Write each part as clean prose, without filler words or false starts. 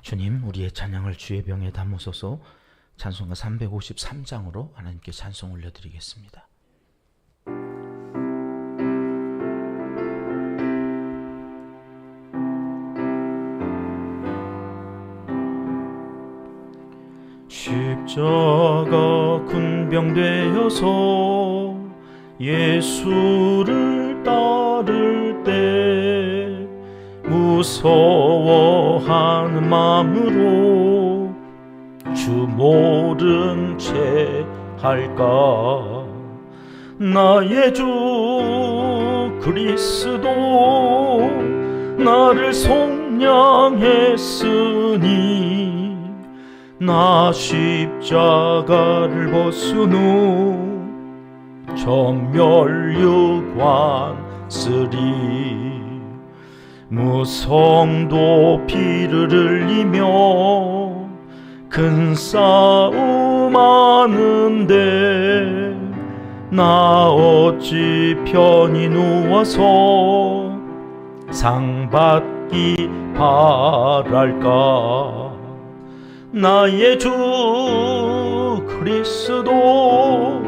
주님, 우리의 찬양을 주의 병에 담으소서. 찬송가 353장으로 하나님께 찬송 올려드리겠습니다. 십자가 군병되어서 예수를 따를 때 무서워하는 마음으로 주 모른 채 할까. 나의 주 그리스도 나를 속량했으니 나 십자가를 벗은 후 전멸유관 쓰리. 무성도 피를 흘리며 큰 싸움 하는데 나 어찌 편히 누워서 상 받기 바랄까. 나의 주 그리스도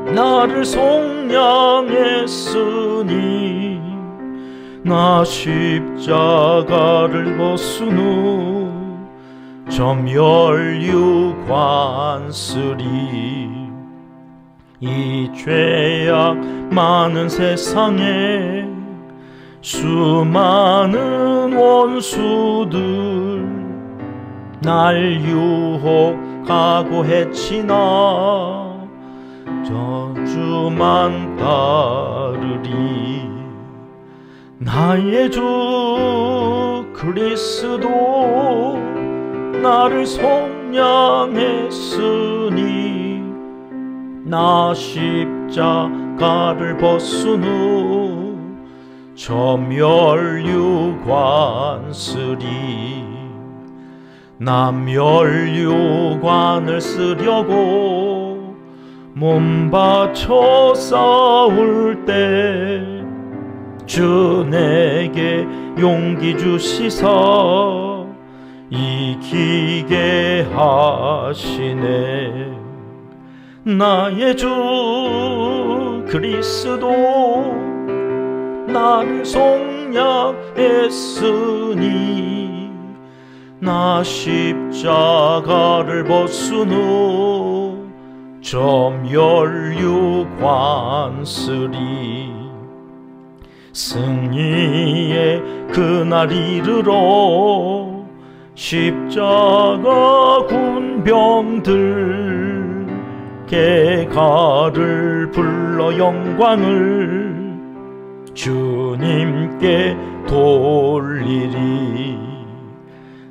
나를 속량했으니 나 십자가를 벗은 후 전멸유관 쓰리. 이 죄악 많은 세상에 수많은 원수들 날 유혹하고 해치나 저주만 따르리. 나의 주 그리스도 나를 속량했으니 나 십자가를 벗은 후 전멸유관 쓰리. 나 멸유관을 쓰려고 몸 바쳐 싸울 때 주 내게 용기 주시사 이기게 하시네. 나의 주 그리스도 나를 속량했으니 나 십자가를 벗은 후 전멸유관 쓰리. 승리의 그날 이르러 십자가 군병들 개가를 불러 영광을 주님께 돌리리.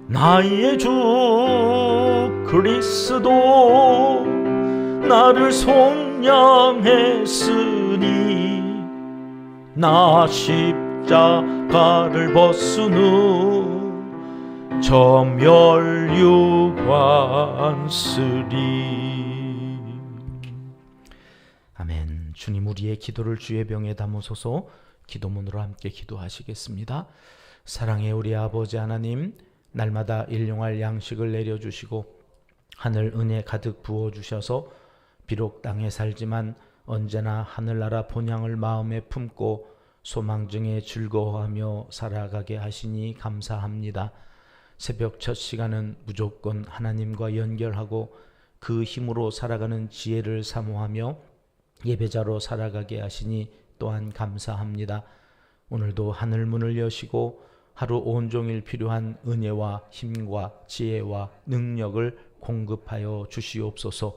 나의 주 그리스도 나를 속량했으니 나 십자가를 벗은 후 전멸유관 쓰리. 아멘. 주님, 우리의 기도를 주의 병에 담으소서. 기도문으로 함께 기도하시겠습니다. 사랑의 우리 아버지 하나님, 날마다 일용할 양식을 내려주시고 하늘 은혜 가득 부어주셔서 비록 땅에 살지만 언제나 하늘나라 본향을 마음에 품고 소망 중에 즐거워하며 살아가게 하시니 감사합니다. 새벽 첫 시간은 무조건 하나님과 연결하고 그 힘으로 살아가는 지혜를 사모하며 예배자로 살아가게 하시니 또한 감사합니다. 오늘도 하늘문을 여시고 하루 온종일 필요한 은혜와 힘과 지혜와 능력을 공급하여 주시옵소서.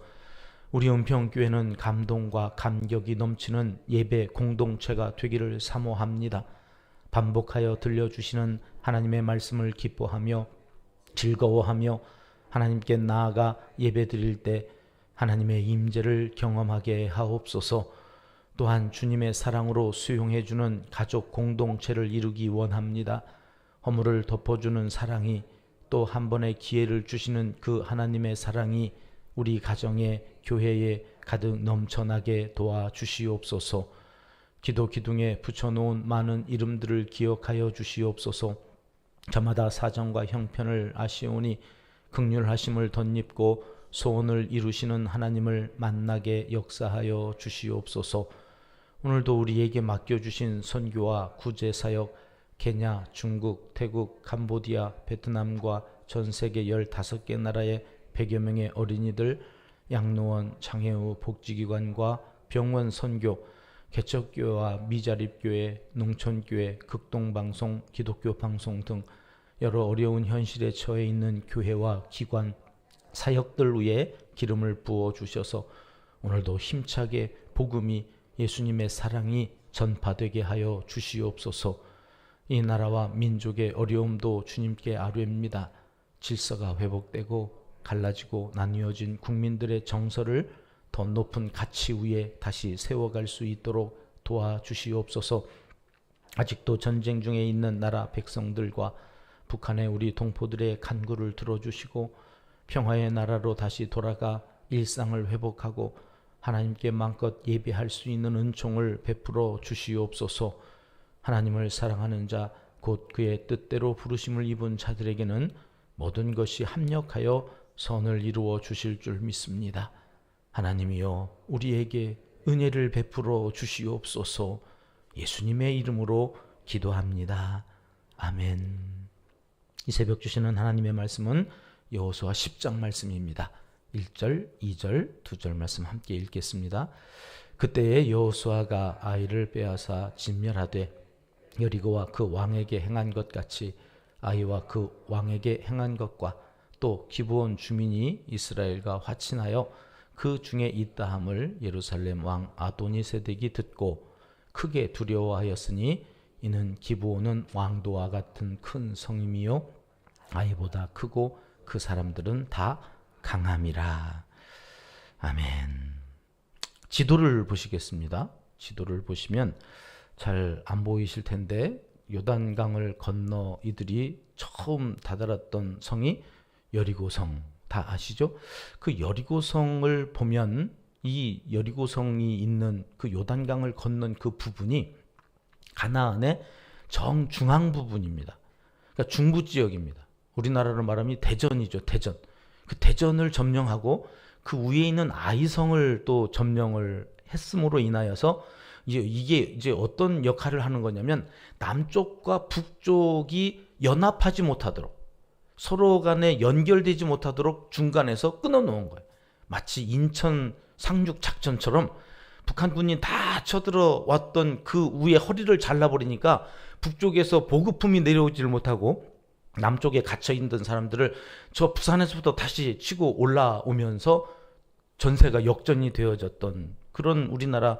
우리 은평교회는 감동과 감격이 넘치는 예배 공동체가 되기를 사모합니다. 반복하여 들려주시는 하나님의 말씀을 기뻐하며 즐거워하며 하나님께 나아가 예배드릴 때 하나님의 임재를 경험하게 하옵소서. 또한 주님의 사랑으로 수용해주는 가족 공동체를 이루기 원합니다. 허물을 덮어주는 사랑이, 또 한 번의 기회를 주시는 그 하나님의 사랑이 우리 가정에, 교회에 가득 넘쳐나게 도와주시옵소서. 기도 기둥에 붙여놓은 많은 이름들을 기억하여 주시옵소서. 저마다 사정과 형편을 아시오니 긍휼하심을 덧입고 소원을 이루시는 하나님을 만나게 역사하여 주시옵소서. 오늘도 우리에게 맡겨주신 선교와 구제사역, 케냐, 중국, 태국, 캄보디아, 베트남과 전 세계 15개 나라의 100여 명의 어린이들, 양로원, 장애우 복지기관과 병원 선교, 개척교회와 미자립교회, 농촌교회, 극동방송, 기독교 방송 등 여러 어려운 현실에 처해 있는 교회와 기관, 사역들 위에 기름을 부어 주셔서 오늘도 힘차게 복음이, 예수님의 사랑이 전파되게 하여 주시옵소서. 이 나라와 민족의 어려움도 주님께 아뢰입니다. 질서가 회복되고 갈라지고 나뉘어진 국민들의 정서를 더 높은 가치 위에 다시 세워갈 수 있도록 도와주시옵소서. 아직도 전쟁 중에 있는 나라 백성들과 북한의 우리 동포들의 간구를 들어주시고 평화의 나라로 다시 돌아가 일상을 회복하고 하나님께 마음껏 예배할 수 있는 은총을 베풀어 주시옵소서. 하나님을 사랑하는 자, 곧 그의 뜻대로 부르심을 입은 자들에게는 모든 것이 합력하여 선을 이루어 주실 줄 믿습니다. 하나님이여, 우리에게 은혜를 베풀어 주시옵소서. 예수님의 이름으로 기도합니다. 아멘. 이 새벽 주시는 하나님의 말씀은 여호수아 10장 말씀입니다. 1절, 2절, 2절 말씀 함께 읽겠습니다. 그때에 여호수아가 아이를 빼앗아 진멸하되 여리고와 그 왕에게 행한 것 같이 아이와 그 왕에게 행한 것과 또 기브온 주민이 이스라엘과 화친하여 그 중에 있다함을 예루살렘 왕 아도니세덱이 듣고 크게 두려워하였으니 이는 기브온은 왕도와 같은 큰 성임이요 아이보다 크고 그 사람들은 다 강함이라. 아멘. 지도를 보시겠습니다. 지도를 보시면 잘 안 보이실 텐데 요단강을 건너 이들이 처음 다다랐던 성이 여리고성, 다 아시죠? 그 여리고성을 보면 이 여리고성이 있는 그 요단강을 건넌 그 부분이 가나안의 정중앙 부분입니다. 그러니까 중부 지역입니다. 우리나라로 말하면 대전이죠. 대전. 그 대전을 점령하고 그 위에 있는 아이성을 또 점령을 했음으로 인하여서 이게 이제 어떤 역할을 하는 거냐면 남쪽과 북쪽이 연합하지 못하도록, 서로 간에 연결되지 못하도록 중간에서 끊어놓은 거예요. 마치 인천 상륙 작전처럼 북한군이 다 쳐들어왔던 그 위에 허리를 잘라버리니까 북쪽에서 보급품이 내려오질 못하고 남쪽에 갇혀있던 사람들을 저 부산에서부터 다시 치고 올라오면서 전세가 역전이 되어졌던 그런 우리나라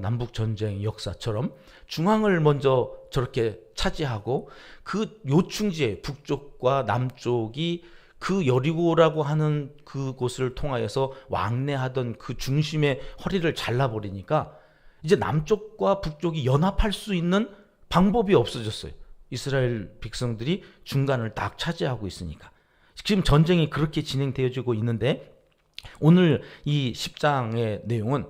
남북전쟁 역사처럼 중앙을 먼저 저렇게 차지하고 그 요충지에 북쪽과 남쪽이 그 여리고라고 하는 그곳을 통하여서 왕래하던 그 중심의 허리를 잘라버리니까 이제 남쪽과 북쪽이 연합할 수 있는 방법이 없어졌어요. 이스라엘 백성들이 중간을 딱 차지하고 있으니까. 지금 전쟁이 그렇게 진행되어지고 있는데 오늘 이 10장의 내용은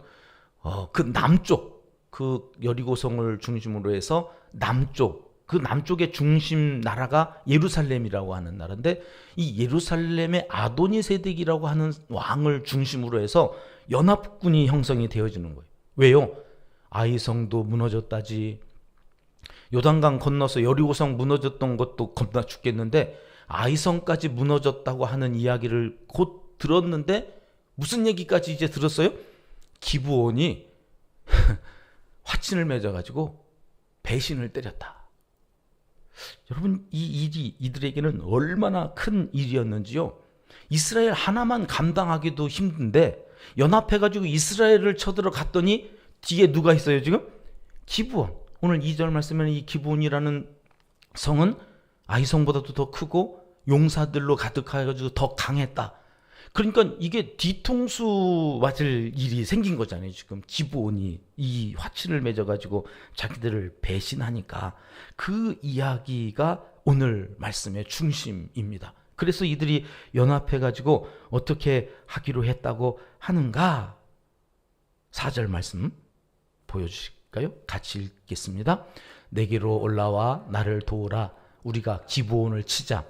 그 남쪽, 그 여리고성을 중심으로 해서 남쪽, 그 남쪽의 중심 나라가 예루살렘이라고 하는 나라인데 이 예루살렘의 아도니세덱이라고 하는 왕을 중심으로 해서 연합군이 형성이 되어지는 거예요. 왜요? 아이성도 무너졌다지, 요단강 건너서 여리고성 무너졌던 것도 겁나 죽겠는데 아이성까지 무너졌다고 하는 이야기를 곧 들었는데 무슨 얘기까지 이제 들었어요? 기브온이 화친을 맺어가지고 배신을 때렸다. 여러분, 이 일이 이들에게는 얼마나 큰 일이었는지요. 이스라엘 하나만 감당하기도 힘든데 연합해가지고 이스라엘을 쳐들어갔더니 뒤에 누가 있어요 지금? 기브온. 오늘 2절 말씀에는 이 기브온이라는 성은 아이성보다도 더 크고 용사들로 가득해가지고 더 강했다. 그러니까 이게 뒤통수 맞을 일이 생긴 거잖아요. 지금 기브온이 이 화친을 맺어가지고 자기들을 배신하니까 그 이야기가 오늘 말씀의 중심입니다. 그래서 이들이 연합해가지고 어떻게 하기로 했다고 하는가? 4절 말씀 보여주실까요? 같이 읽겠습니다. 내게로 올라와 나를 도우라. 우리가 기브온을 치자.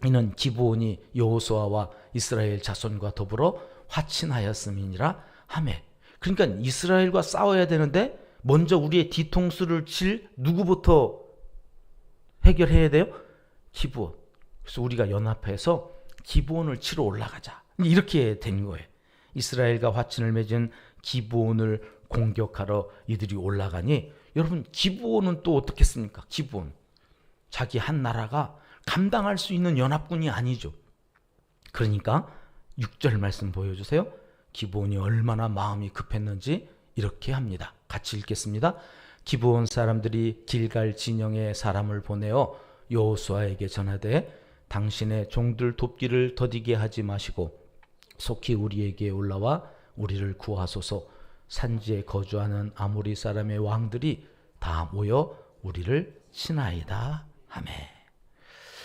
이는 기브온이 여호수아와 이스라엘 자손과 더불어 화친하였음이니라 하매. 그러니까 이스라엘과 싸워야 되는데 먼저 우리의 뒤통수를 칠 누구부터 해결해야 돼요? 기브온. 그래서 우리가 연합해서 기브온을 치러 올라가자. 이렇게 된 거예요. 이스라엘과 화친을 맺은 기브온을 공격하러 이들이 올라가니, 여러분 기브온은 또 어떻겠습니까? 기브온 자기 한 나라가 감당할 수 있는 연합군이 아니죠. 그러니까 6절 말씀 보여주세요. 기브온이 얼마나 마음이 급했는지 이렇게 합니다. 같이 읽겠습니다. 기브온 사람들이 길갈 진영에 사람을 보내어 여호수아에게 전하되 당신의 종들 돕기를 더디게 하지 마시고 속히 우리에게 올라와 우리를 구하소서. 산지에 거주하는 아모리 사람의 왕들이 다 모여 우리를 치나이다 하매.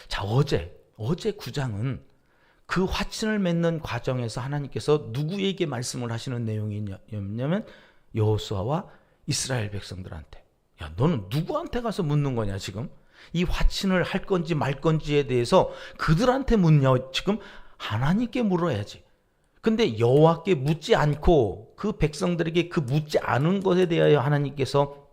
자, 어제 9장은 그 화친을 맺는 과정에서 하나님께서 누구에게 말씀을 하시는 내용이냐면 여호수아와 이스라엘 백성들한테. 야, 너는 누구한테 가서 묻는 거냐 지금? 이 화친을 할 건지 말 건지에 대해서 그들한테 묻냐 지금? 하나님께 물어야지. 근데 여호와께 묻지 않고 그 백성들에게 그 묻지 않은 것에 대하여 하나님께서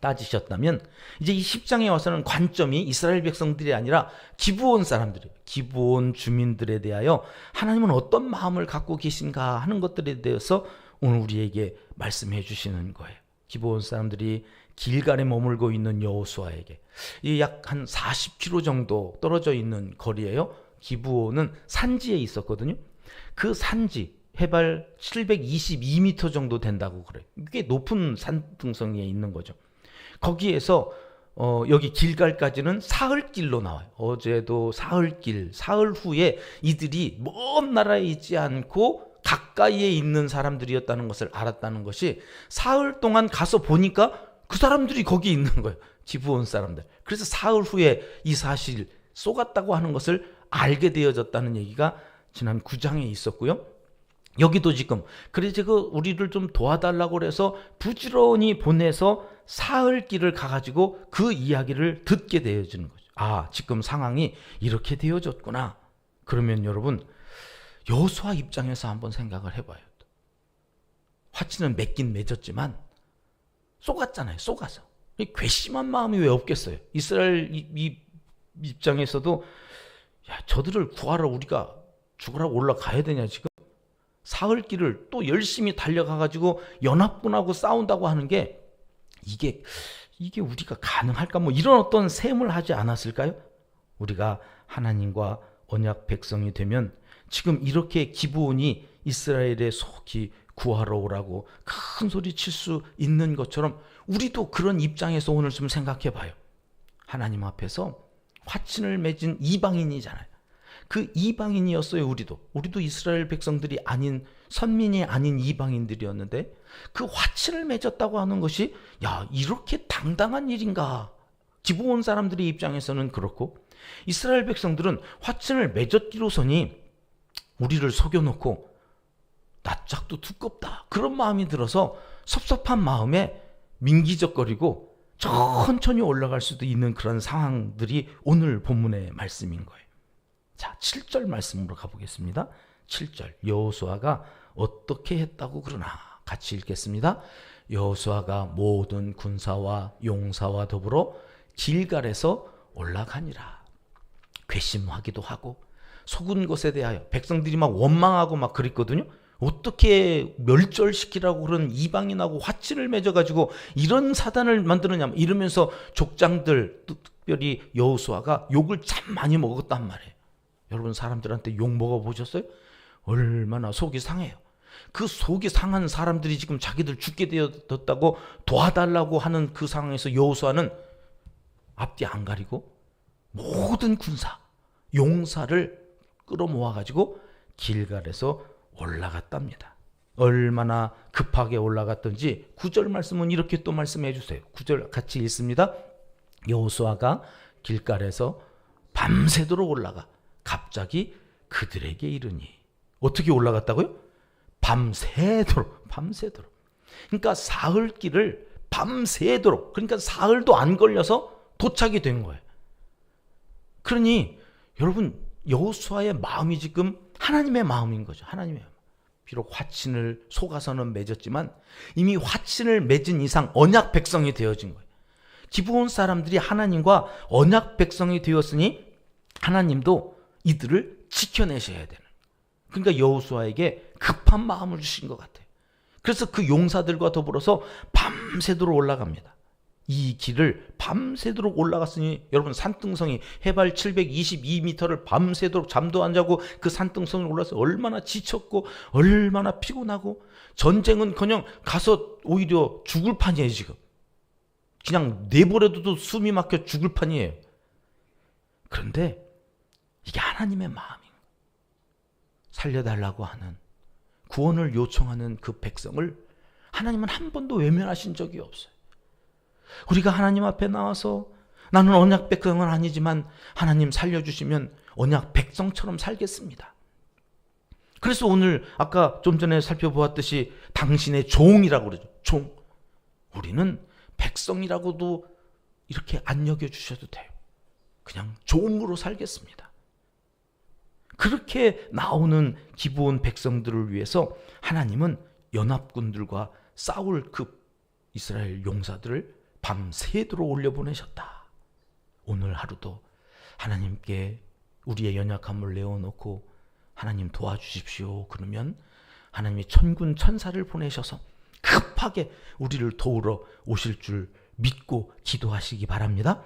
따지셨다면, 이제 이 10장에 와서는 관점이 이스라엘 백성들이 아니라 기브온 사람들이에요. 기브온 주민들에 대하여 하나님은 어떤 마음을 갖고 계신가 하는 것들에 대해서 오늘 우리에게 말씀해 주시는 거예요. 기브온 사람들이 길갈에 머물고 있는 여호수아에게, 이 약 한 40km 정도 떨어져 있는 거리예요. 기브온은 산지에 있었거든요. 그 산지 해발 722m 정도 된다고 그래요. 꽤 높은 산등성이에 있는 거죠. 거기에서 여기 길갈까지는 사흘길로 나와요. 어제도 사흘길, 사흘 후에 이들이 먼 나라에 있지 않고 가까이에 있는 사람들이었다는 것을 알았다는 것이, 사흘 동안 가서 보니까 그 사람들이 거기 있는 거예요. 기브온 사람들. 그래서 사흘 후에 이 사실 쏘갔다고 하는 것을 알게 되어졌다는 얘기가 지난 9장에 있었고요. 여기도 지금 그래서 우리를 좀 도와달라고 해서 부지런히 보내서 사흘길을 가가지고 그 이야기를 듣게 되어지는 거죠. 아, 지금 상황이 이렇게 되어졌구나. 그러면 여러분, 여호수아 입장에서 한번 생각을 해봐요. 화친은 맺긴 맺었지만 쏘갔잖아요. 쏘가서. 괘씸한 마음이 왜 없겠어요? 이스라엘 이 입장에서도 야, 저들을 구하러 우리가 죽으라고 올라가야 되냐 지금? 사흘길을 또 열심히 달려가가지고 연합군하고 싸운다고 하는 게 이게 우리가 가능할까? 뭐 이런 어떤 셈을 하지 않았을까요? 우리가 하나님과 언약 백성이 되면 지금 이렇게 기브온이 이스라엘의 속히 구하러 오라고 큰 소리 칠 수 있는 것처럼 우리도 그런 입장에서 오늘 좀 생각해 봐요. 하나님 앞에서 화친을 맺은 이방인이잖아요. 그 이방인이었어요. 우리도 이스라엘 백성들이 아닌, 선민이 아닌 이방인들이었는데 그 화친을 맺었다고 하는 것이 야, 이렇게 당당한 일인가? 기브온 사람들의 입장에서는 그렇고, 이스라엘 백성들은 화친을 맺었기로서니 우리를 속여놓고 낯짝도 두껍다, 그런 마음이 들어서 섭섭한 마음에 민기적거리고 천천히 올라갈 수도 있는 그런 상황들이 오늘 본문의 말씀인 거예요. 자, 7절 말씀으로 가보겠습니다. 7절, 여호수아가 어떻게 했다고 그러나 같이 읽겠습니다. 여호수아가 모든 군사와 용사와 더불어 길갈에서 올라가니라. 괘씸하기도 하고 속은 것에 대하여 백성들이 막 원망하고 막 그랬거든요. 어떻게 멸절시키라고 그런 이방인하고 화친을 맺어가지고 이런 사단을 만드느냐 이러면서 족장들, 특별히 여호수아가 욕을 참 많이 먹었단 말이에요. 여러분, 사람들한테 욕 먹어보셨어요? 얼마나 속이 상해요. 그 속이 상한 사람들이 지금 자기들 죽게 되었다고 도와달라고 하는 그 상황에서 여호수아는 앞뒤 안 가리고 모든 군사, 용사를 끌어모아가지고 길갈에서 올라갔답니다. 얼마나 급하게 올라갔던지 9절 말씀은 이렇게 또 말씀해 주세요. 9절 같이 읽습니다. 여호수아가 길갈에서 밤새도록 올라가 갑자기 그들에게 이르니. 어떻게 올라갔다고요? 밤새도록. 그러니까 사흘길을 밤새도록, 그러니까 사흘도 안 걸려서 도착이 된 거예요. 그러니 여러분 여호수아의 마음이 지금 하나님의 마음인 거죠. 하나님의 마음. 비록 화친을 속아서는 맺었지만 이미 화친을 맺은 이상 언약 백성이 되어진 거예요. 기브온 사람들이 하나님과 언약 백성이 되었으니 하나님도 이들을 지켜내셔야 되는. 그러니까 여호수아에게 급한 마음을 주신 것 같아요. 그래서 그 용사들과 더불어서 밤새도록 올라갑니다. 이 길을 밤새도록 올라갔으니 여러분 산등성이 해발 722m를 밤새도록 잠도 안 자고 그 산등성을 올라서 얼마나 지쳤고 얼마나 피곤하고 전쟁은커녕 가서 오히려 죽을 판이에요. 지금 그냥 내버려둬도 숨이 막혀 죽을 판이에요. 그런데 이게 하나님의 마음인 거예요. 살려달라고 하는 구원을 요청하는 그 백성을 하나님은 한 번도 외면하신 적이 없어요. 우리가 하나님 앞에 나와서 나는 언약 백성은 아니지만 하나님 살려주시면 언약 백성처럼 살겠습니다. 그래서 오늘 아까 좀 전에 살펴보았듯이 당신의 종이라고 그러죠. 종. 우리는 백성이라고도 이렇게 안 여겨주셔도 돼요. 그냥 종으로 살겠습니다. 그렇게 나오는 기브온 백성들을 위해서 하나님은 연합군들과 싸울 그 이스라엘 용사들을 밤새도록 올려보내셨다. 오늘 하루도 하나님께 우리의 연약함을 내어놓고 하나님 도와주십시오. 그러면 하나님이 천군 천사를 보내셔서 급하게 우리를 도우러 오실 줄 믿고 기도하시기 바랍니다.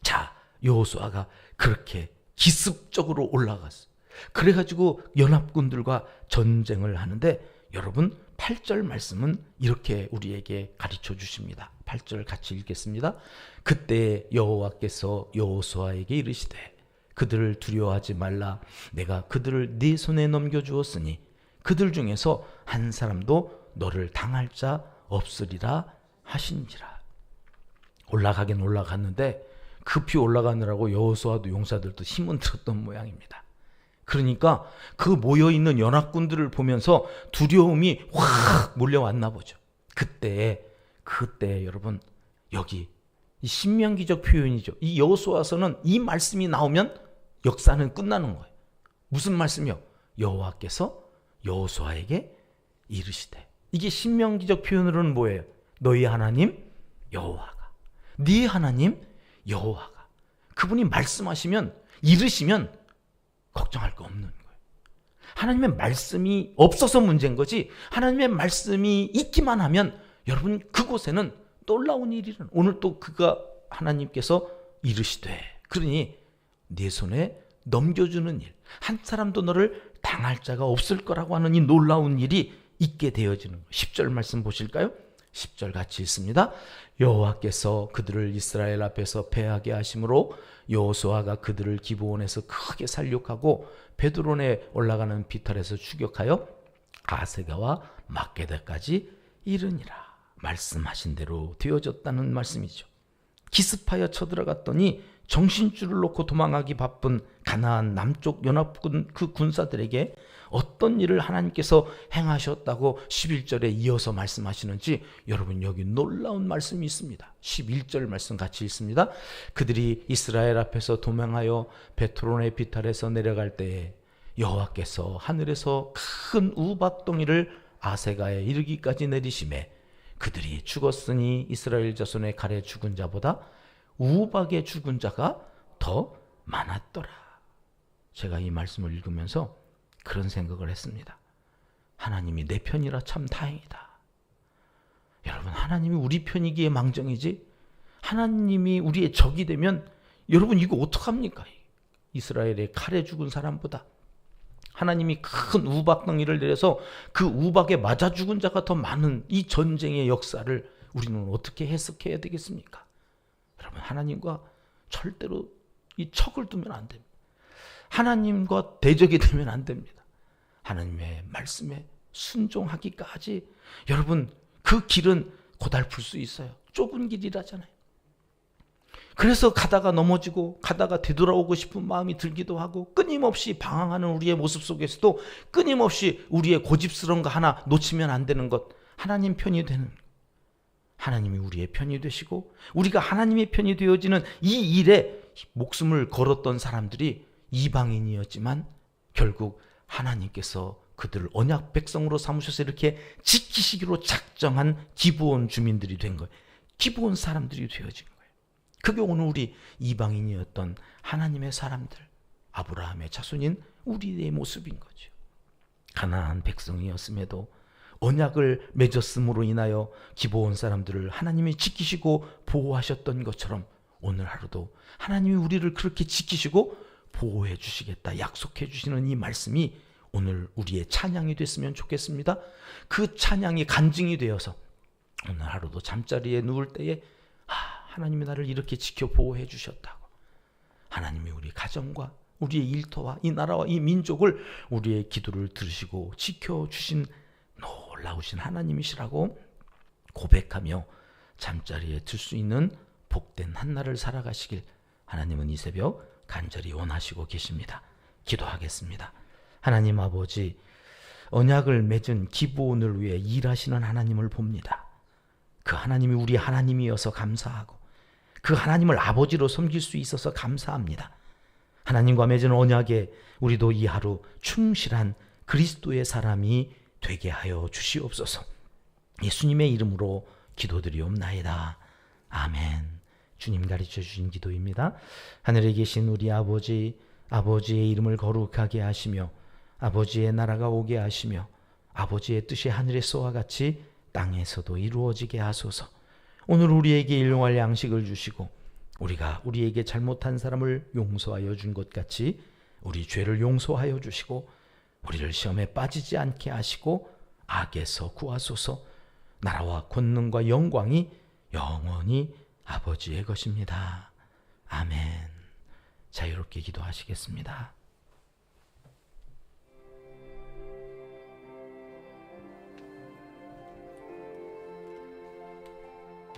자, 여호수아가 그렇게 기습적으로 올라갔어요. 그래가지고 연합군들과 전쟁을 하는데 여러분 8절 말씀은 이렇게 우리에게 가르쳐 주십니다. 8절 같이 읽겠습니다. 그때 여호와께서 여호수아에게 이르시되 그들을 두려워하지 말라. 내가 그들을 네 손에 넘겨주었으니 그들 중에서 한 사람도 너를 당할 자 없으리라 하신지라. 올라가긴 올라갔는데 급히 올라가느라고 여호수아도 용사들도 힘은 들었던 모양입니다. 그러니까 그 모여있는 연합군들을 보면서 두려움이 확 몰려왔나 보죠. 그때 여러분 여기 이 신명기적 표현이죠. 이 여호수아서는 이 말씀이 나오면 역사는 끝나는 거예요. 무슨 말씀이요? 여호와께서 여호수아에게 이르시되. 이게 신명기적 표현으로는 뭐예요? 너희 하나님 여호와가, 네 하나님 여호와가. 그분이 말씀하시면 이르시면 걱정할 거 없는 거예요. 하나님의 말씀이 없어서 문제인 거지 하나님의 말씀이 있기만 하면 여러분 그곳에는 놀라운 일이란 오늘 또 그가 하나님께서 이르시되 그러니 네 손에 넘겨주는 일, 한 사람도 너를 당할 자가 없을 거라고 하는 이 놀라운 일이 있게 되어지는 거예요. 10절 말씀 보실까요? 10절 같이 읽습니다. 여호와께서 그들을 이스라엘 앞에서 패하게 하심으로 여호수아가 그들을 기브온에서 크게 살육하고 베드론에 올라가는 비탈에서 추격하여 아세가와 막게다까지 이르니라. 말씀하신 대로 되어졌다는 말씀이죠. 기습하여 쳐들어갔더니 정신줄을 놓고 도망하기 바쁜 가나안 남쪽 연합군 그 군사들에게 어떤 일을 하나님께서 행하셨다고 11절에 이어서 말씀하시는지 여러분 여기 놀라운 말씀이 있습니다. 11절 말씀 같이 읽습니다. 그들이 이스라엘 앞에서 도망하여 베트론의 비탈에서 내려갈 때에 여호와께서 하늘에서 큰 우박덩이를 아세가에 이르기까지 내리심에 그들이 죽었으니 이스라엘 자손의 칼에 죽은 자보다 우박에 죽은 자가 더 많았더라. 제가 이 말씀을 읽으면서 그런 생각을 했습니다. 하나님이 내 편이라 참 다행이다. 여러분 하나님이 우리 편이기에 망정이지 하나님이 우리의 적이 되면 여러분 이거 어떡합니까? 이스라엘의 칼에 죽은 사람보다 하나님이 큰 우박덩이를 내려서 그 우박에 맞아 죽은 자가 더 많은 이 전쟁의 역사를 우리는 어떻게 해석해야 되겠습니까? 여러분 하나님과 절대로 이 척을 두면 안 됩니다. 하나님과 대적이 되면 안 됩니다. 하나님의 말씀에 순종하기까지 여러분 그 길은 고달플 수 있어요. 좁은 길이라잖아요. 그래서 가다가 넘어지고 가다가 되돌아오고 싶은 마음이 들기도 하고 끊임없이 방황하는 우리의 모습 속에서도 끊임없이 우리의 고집스러운 거 하나 놓치면 안 되는 것, 하나님 편이 되는, 하나님이 우리의 편이 되시고 우리가 하나님의 편이 되어지는 이 일에 목숨을 걸었던 사람들이 이방인이었지만 결국 하나님께서 그들을 언약 백성으로 삼으셔서 이렇게 지키시기로 작정한 기브온 주민들이 된 거예요. 기브온 사람들이 되어진 거예요. 그게 오늘 우리 이방인이었던 하나님의 사람들, 아브라함의 자손인 우리의 모습인 거죠. 가나안 백성이었음에도 언약을 맺었음으로 인하여 기브온 사람들을 하나님이 지키시고 보호하셨던 것처럼 오늘 하루도 하나님이 우리를 그렇게 지키시고 보호해 주시겠다 약속해 주시는 이 말씀이 오늘 우리의 찬양이 됐으면 좋겠습니다. 그 찬양이 간증이 되어서 오늘 하루도 잠자리에 누울 때에 하나님이 나를 이렇게 지켜 보호해 주셨다고, 하나님이 우리 가정과 우리의 일터와 이 나라와 이 민족을, 우리의 기도를 들으시고 지켜주신 놀라우신 하나님이시라고 고백하며 잠자리에 들 수 있는 복된 한날을 살아가시길 하나님은 이 새벽 간절히 원하시고 계십니다. 기도하겠습니다. 하나님 아버지, 언약을 맺은 기브온을 위해 일하시는 하나님을 봅니다. 그 하나님이 우리 하나님이어서 감사하고 그 하나님을 아버지로 섬길 수 있어서 감사합니다. 하나님과 맺은 언약에 우리도 이 하루 충실한 그리스도의 사람이 되게 하여 주시옵소서. 예수님의 이름으로 기도드리옵나이다. 아멘. 주님 가르쳐 주신 기도입니다. 하늘에 계신 우리 아버지, 아버지의 이름을 거룩하게 하시며 아버지의 나라가 오게 하시며 아버지의 뜻이 하늘에서와 같이 땅에서도 이루어지게 하소서. 오늘 우리에게 일용할 양식을 주시고 우리가 우리에게 잘못한 사람을 용서하여 준 것 같이 우리 죄를 용서하여 주시고 우리를 시험에 빠지지 않게 하시고 악에서 구하소서. 나라와 권능과 영광이 영원히 아버지의 것입니다. 아멘. 자유롭게 기도하시겠습니다.